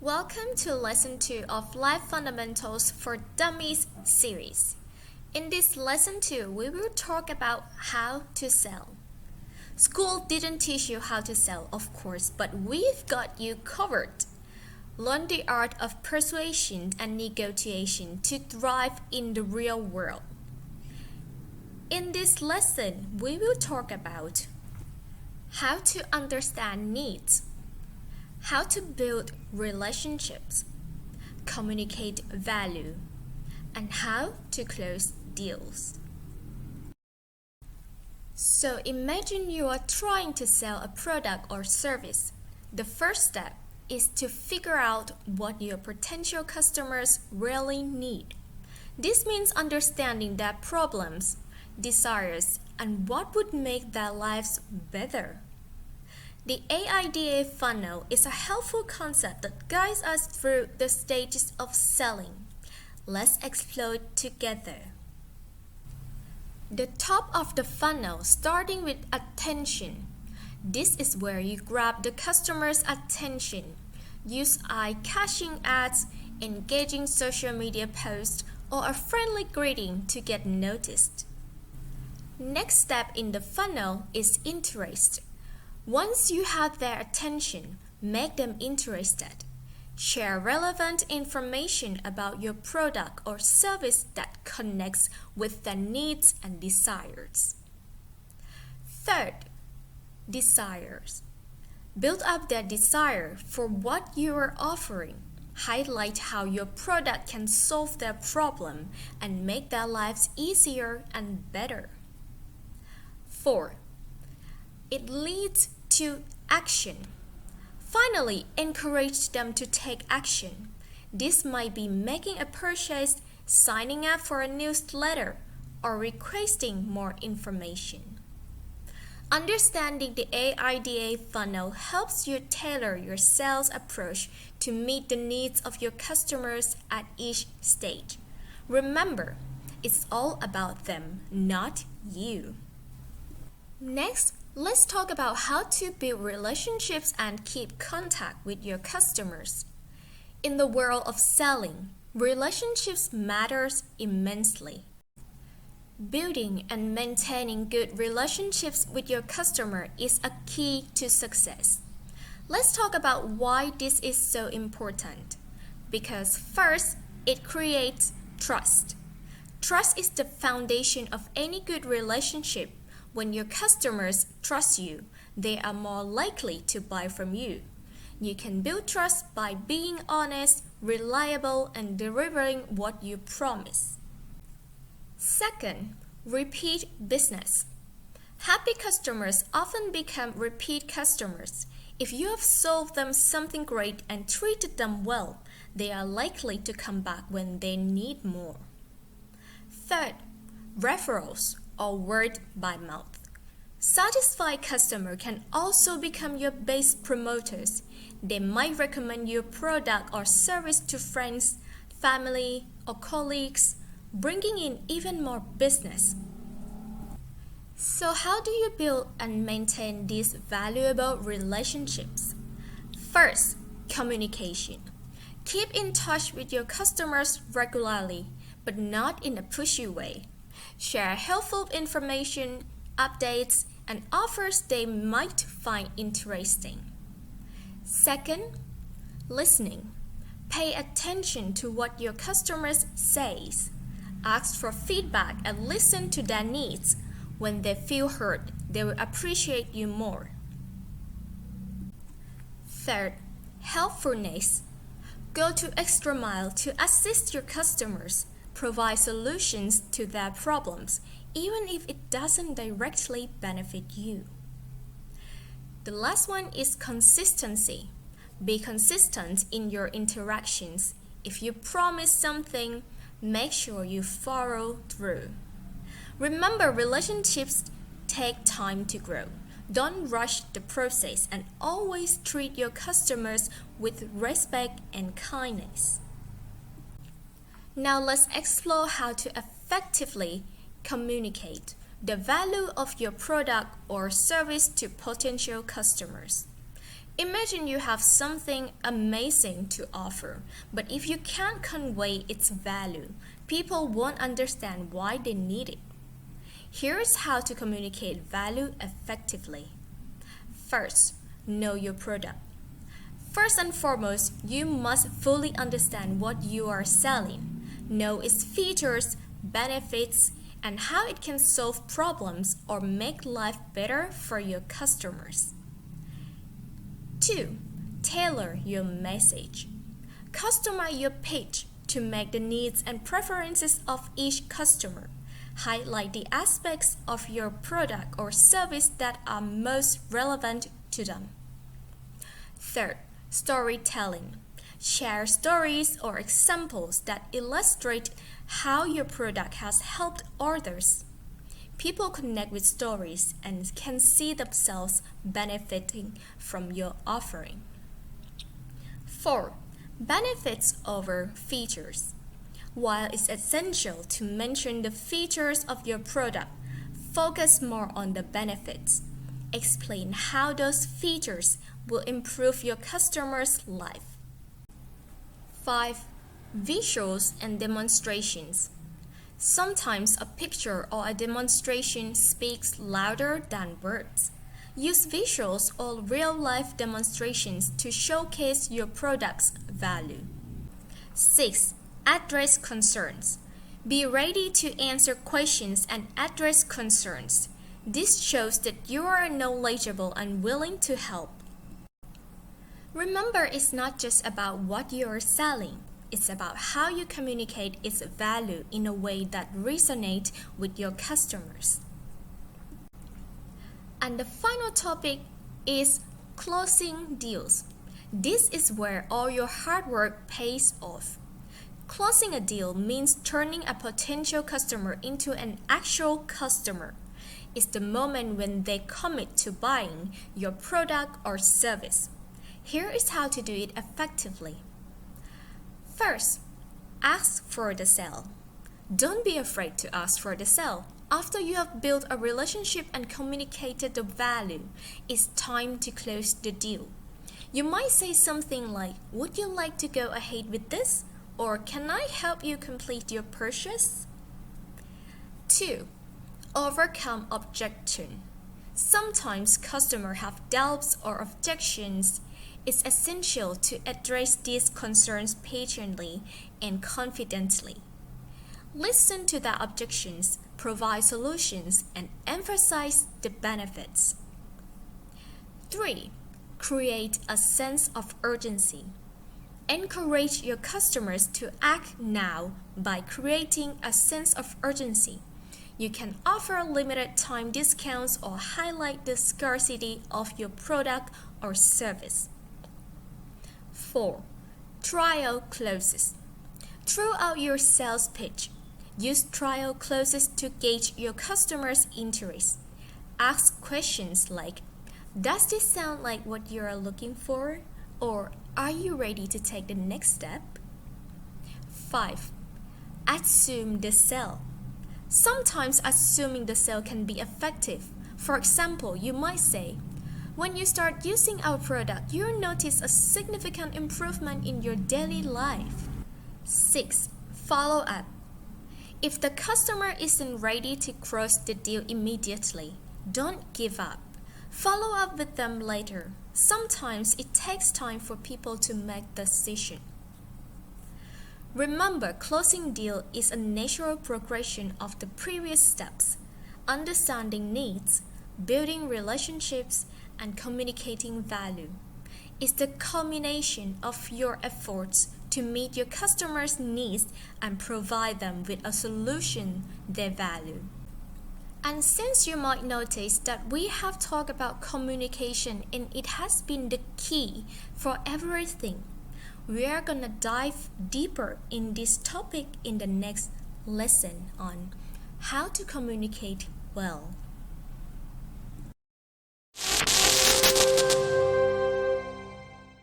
Welcome to Lesson 2 of Life Fundamentals for Dummies series. In this Lesson 2, we will talk about how to sell. School didn't teach you how to sell, of course, but we've got you covered. Learn the art of persuasion and negotiation to thrive in the real world. In this lesson, we will talk about how to understand needs, how to build relationships, communicate value, and how to close deals. So imagine you are trying to sell a product or service. The first step is to figure out what your potential customers really need. This means understanding their problems, desires, and what would make their lives better. The AIDA funnel is a helpful concept that guides us through the stages of selling. Let's explore it together. The top of the funnel, starting with attention. This is where you grab the customer's attention. Use eye-catching ads, engaging social media posts, or a friendly greeting to get noticed. Next step in the funnel is interest. Once you have their attention, make them interested. Share relevant information about your product or service that connects with their needs and desires. Third, desires. Build up their desire for what you are offering. Highlight how your product can solve their problem and make their lives easier and better. 4. It leads to action. Finally, encourage them to take action. This might be making a purchase, signing up for a newsletter, or requesting more information. Understanding the AIDA funnel helps you tailor your sales approach to meet the needs of your customers at each stage. Remember, it's all about them, not you. Next, let's talk about how to build relationships and keep contact with your customers. In the world of selling, relationships matters immensely. Building and maintaining good relationships with your customer is a key to success. Let's talk about why this is so important. Because first, it creates trust. Trust is the foundation of any good relationship. When your customers trust you, they are more likely to buy from you. You can build trust by being honest, reliable, and delivering what you promise. Second, repeat business. Happy customers often become repeat customers. If you have sold them something great and treated them well, they are likely to come back when they need more. Third, referrals or word by mouth. Satisfied customers can also become your base promoters. They might recommend your product or service to friends, family, or colleagues, bringing in even more business. So how do you build and maintain these valuable relationships? First, communication. Keep in touch with your customers regularly, but not in a pushy way. Share helpful information, updates, and offers they might find interesting. Second, listening. Pay attention to what your customers say. Ask for feedback and listen to their needs. When they feel heard, they will appreciate you more. Third, helpfulness. Go to extra mile to assist your customers. Provide solutions to their problems, even if it doesn't directly benefit you. The last one is consistency. Be consistent in your interactions. If you promise something, make sure you follow through. Remember, relationships take time to grow. Don't rush the process and always treat your customers with respect and kindness. Now let's explore how to effectively communicate the value of your product or service to potential customers. Imagine you have something amazing to offer, but if you can't convey its value, people won't understand why they need it. Here's how to communicate value effectively. First, know your product. First and foremost, you must fully understand what you are selling. Know its features, benefits, and how it can solve problems or make life better for your customers. 2. Tailor your message. Customize your pitch to make the needs and preferences of each customer. Highlight the aspects of your product or service that are most relevant to them. Third, storytelling. Share stories or examples that illustrate how your product has helped others. People connect with stories and can see themselves benefiting from your offering. 4. Benefits over features. While it's essential to mention the features of your product, focus more on the benefits. Explain how those features will improve your customer's life. 5. Visuals and demonstrations. Sometimes a picture or a demonstration speaks louder than words. Use visuals or real-life demonstrations to showcase your product's value. 6. Address concerns. Be ready to answer questions and address concerns. This shows that you are knowledgeable and willing to help. Remember, it's not just about what you are selling. It's about how you communicate its value in a way that resonates with your customers. And the final topic is closing deals. This is where all your hard work pays off. Closing a deal means turning a potential customer into an actual customer. It's the moment when they commit to buying your product or service. Here is how to do it effectively. First, ask for the sale. Don't be afraid to ask for the sale. After you have built a relationship and communicated the value, it's time to close the deal. You might say something like, "Would you like to go ahead with this?" Or, "Can I help you complete your purchase?" 2. Overcome objection. Sometimes customers have doubts or objections. It's essential to address these concerns patiently and confidently. Listen to their objections, provide solutions, and emphasize the benefits. 3. Create a sense of urgency. Encourage your customers to act now by creating a sense of urgency. You can offer limited time discounts or highlight the scarcity of your product or service. 4. Trial closes. Throughout your sales pitch, use trial closes to gauge your customers' interest. Ask questions like, "Does this sound like what you are looking for?" Or, "Are you ready to take the next step?" 5. Assume the sale. Sometimes assuming the sale can be effective. For example, you might say, "When you start using our product, you'll notice a significant improvement in your daily life." 6. Follow up. If the customer isn't ready to close the deal immediately, don't give up. Follow up with them later. Sometimes it takes time for people to make the decision. Remember, closing deal is a natural progression of the previous steps. Understanding needs, building relationships, and communicating value. It's the culmination of your efforts to meet your customers' needs and provide them with a solution they value. And since you might notice that we have talked about communication and it has been the key for everything, we are gonna dive deeper in this topic in the next lesson on how to communicate well.